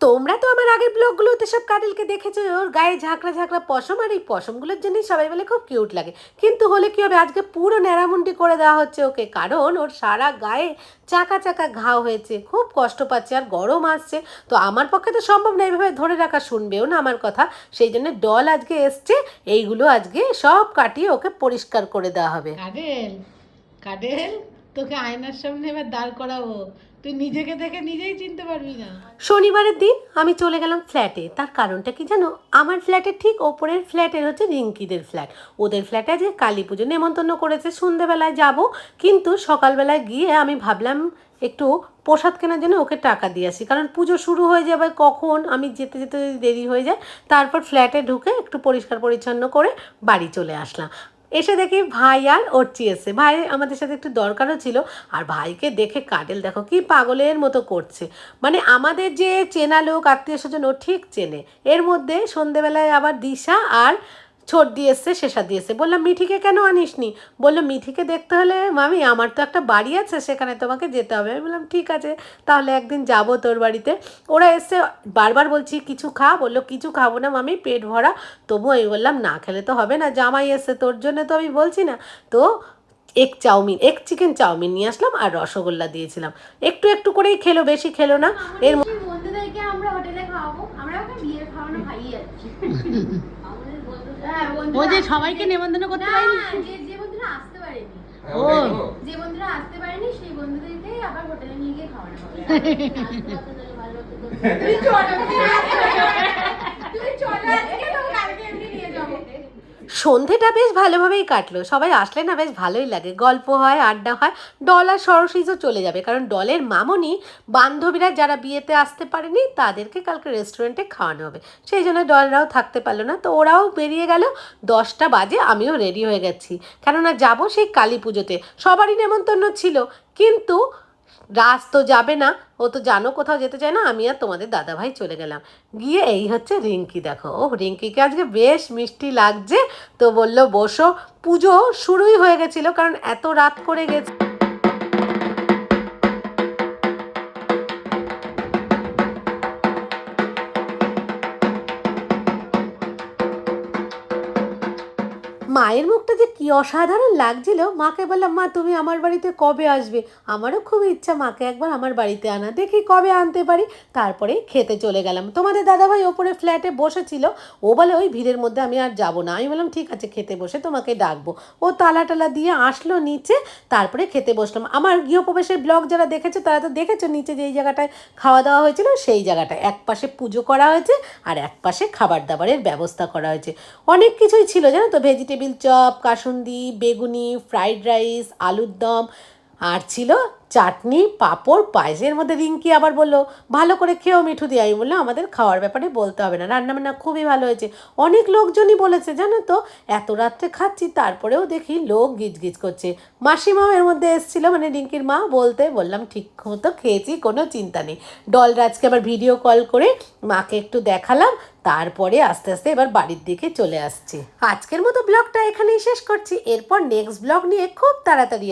তোমরা তো আমার আগের ব্লগগুলোতে সব কাটেলকে দেখেছো, ওর গায়ে ঝাঁকড়া ঝাঁকড়া পশম, আর এই পশমগুলোর জন্যই সবাই বলে খুব কিউট লাগে। কিন্তু হলে কি হবে, আজকে পুরো ন্যাড়ামুন্ডি করে দেওয়া হচ্ছে ওকে, কারণ ওর সারা গায়ে চাকা চাকা ঘাও হয়েছে, খুব কষ্ট পাচ্ছে আর গরম আসছে। তো আমার পক্ষে তো সম্ভব না এইভাবে ধরে রাখা, শুনবেও না আমার কথা। সেই জন্য ডল আজকে এসছে, এইগুলো আজকে সব কাটিয়ে ওকে পরিষ্কার করে দেওয়া হবে। কাডেল কাডেল, তোকে আয়নার সামনে এবার দাঁড় করাবো, তুই নিজেকে দেখে নিজেই চিনতে পারবি না। শনিবারের দিন আমি চলে গেলাম ফ্ল্যাটে। তার কারণটা কি জানো, আমার ফ্ল্যাটের ঠিক ওপরের ফ্ল্যাটের হচ্ছে রিঙ্কিদের ফ্ল্যাট। ওদের ফ্ল্যাটে আজকে কালী পুজো নেমন্তন্ন করেছে, সন্ধ্যেবেলায় যাব। কিন্তু সকালবেলায় গিয়ে আমি ভাবলাম একটু প্রসাদ কেনার জন্য ওকে টাকা দিয়ে আসি, কারণ পুজো শুরু হয়ে যাবে কখন, আমি যেতে যেতে যদি দেরি হয়ে যায়। তারপর ফ্ল্যাটে ঢুকে একটু পরিষ্কার পরিচ্ছন্ন করে বাড়ি চলে আসলাম। এসে দেখি ভাই আর অর্চি এসে, ভাই আমাদের সাথে একটু দরকারও ছিল। আর ভাইকে দেখে কাটেল দেখো কি পাগলের মতো করছে। মানে আমাদের যে চেনা লোক আত্মীয় স্বজন ও ঠিক চেনে, এর মধ্যে সন্ধেবেলায় আবার দিশা আর ছোট দিয়ে এসছে, শেষা দিয়ে এসছে। বললাম মিঠিকে কেন আনিসনি? বললো মিঠিকে দেখতে হলে মামি আমার তো একটা বাড়ি আছে, সেখানে তোমাকে যেতে হবে। আমি বললাম ঠিক আছে, তাহলে একদিন যাব তোর বাড়িতে। ওরা এসছে, বারবার বলছি কিছু খা, বললো কিছু খাবো না মামি, পেট ভরা। তবুও আমি বললাম না খেলে তো হবে না, জামাই এসছে তোর জন্য, তো আমি বলছি না। তো এক চিকেন চাউমিন নিয়ে আসলাম আর রসগোল্লা দিয়েছিলাম। একটু একটু করেই খেলো, বেশি খেলো না। এর বন্ধুদেরকে আমরা হোটেলে খাওয়াবো, আমরা ওকে বিয়ের খাওয়ানো খাইয়ে যাচ্ছি। আমাদের বন্ধুরা, ও যে সবাইকে নেমন্তন্ন করতে পারি, যে বন্ধুরা আসতে পারেনি, ও যে বন্ধুরা আসতে পারেনি সেই বন্ধুদেরকে আবার হোটেলে নিয়ে গিয়ে খাওয়ানো হবে। তুমি চলো, তুমি চলো আজকে, তো কালকে এমনি নিয়ে যাবো। সন্ধেটা বেশ ভালোভাবেই কাটলো, সবাই আসলে না বেশ ভালোই লাগে, গল্প হয়, আড্ডা হয়। ডল আর সরস্বতীও চলে যাবে, কারণ ডলের মামনি বান্ধবীরা যারা বিয়েতে আসতে পারেনি তাদেরকে কালকে রেস্টুরেন্টে খাওয়ানো হবে। সেই জন্য ডলরাও থাকতে পারলো না, তো ওরাও বেরিয়ে গেল। 10টা বাজে, আমিও রেডি হয়ে গেছি, কেননা যাব সেই কালী পুজোতে। সবারই নেমন্তন্ন ছিল, কিন্তু রাজ তো যাবে না, ও তো জানো কোথাও যেতে চায় না। আমি আর তোমাদের দাদাভাই চলে গেলাম। গিয়ে এই হচ্ছে রিঙ্কি, দেখো ও রিঙ্কিকে আজকে বেশ মিষ্টি লাগছে। তো বললো বসো, পুজো শুরুই হয়ে গেছিলো, কারণ এত রাত করে গেছে। মায়ের মুখটা যে কি অসাধারণ লাগছিল। মাকে বললাম মা তুমি আমার বাড়িতে কবে আসবে? আমারও খুব ইচ্ছা মাকে একবার আমার বাড়িতে আনা, দেখি কবে আনতে পারি। তারপরে খেতে চলে গেলাম। তোমাদের দাদাভাই ওপরে ফ্ল্যাটে বসেছিল, ও বলে ওই ভিড়ের মধ্যে আমি আর যাব না। আমি বললাম ঠিক আছে, খেতে বসে তোমাকে ডাকবো। ও তালা টালা দিয়ে আসলো নিচে, তারপরে খেতে বসলাম। আমার গৃহপ্রবেশের ব্লগ যারা দেখেছো তারা তো দেখেছো, নিচে যেই জায়গাটায় খাওয়া দাওয়া হয়েছিল সেই জায়গাটায় এক পাশে পুজো করা হয়েছে আর এক পাশে খাবার দাবারের ব্যবস্থা করা হয়েছে। অনেক কিছুই ছিল জানো তো, ভেজিটেবিল চপ, কাসুন্দি, বেগুনি, ফ্রাইড রাইস, আলুর দম, আর ছিল চাটনি, পাঁপড়, পায়েসের মধ্যে রিঙ্কি আবার বললো ভালো করে খেয়েও মিঠু দিয়ে। আমি বললাম আমাদের খাওয়ার ব্যাপারে বলতে হবে না, রান্নাবান্না খুবই ভালো হয়েছে। অনেক লোকজনই বলেছে জানো তো, এত রাত্রে খাচ্ছি তারপরেও দেখি লোক গিজগিজ করছে। মাসিমাও এর মধ্যে এসেছিলো, মানে রিঙ্কির মা, বলতে বললাম ঠিক মতো খেয়েছি, কোনো চিন্তা নেই। ডলরাজকে আবার ভিডিও কল করে মাকে একটু দেখালাম, তারপরে আস্তে আস্তে এবার বাড়ির দিকে চলে আসছি। আজকের মতো ব্লগটা এখানেই শেষ করছি, এরপর নেক্সট ব্লগ নিয়ে খুব তাড়াতাড়ি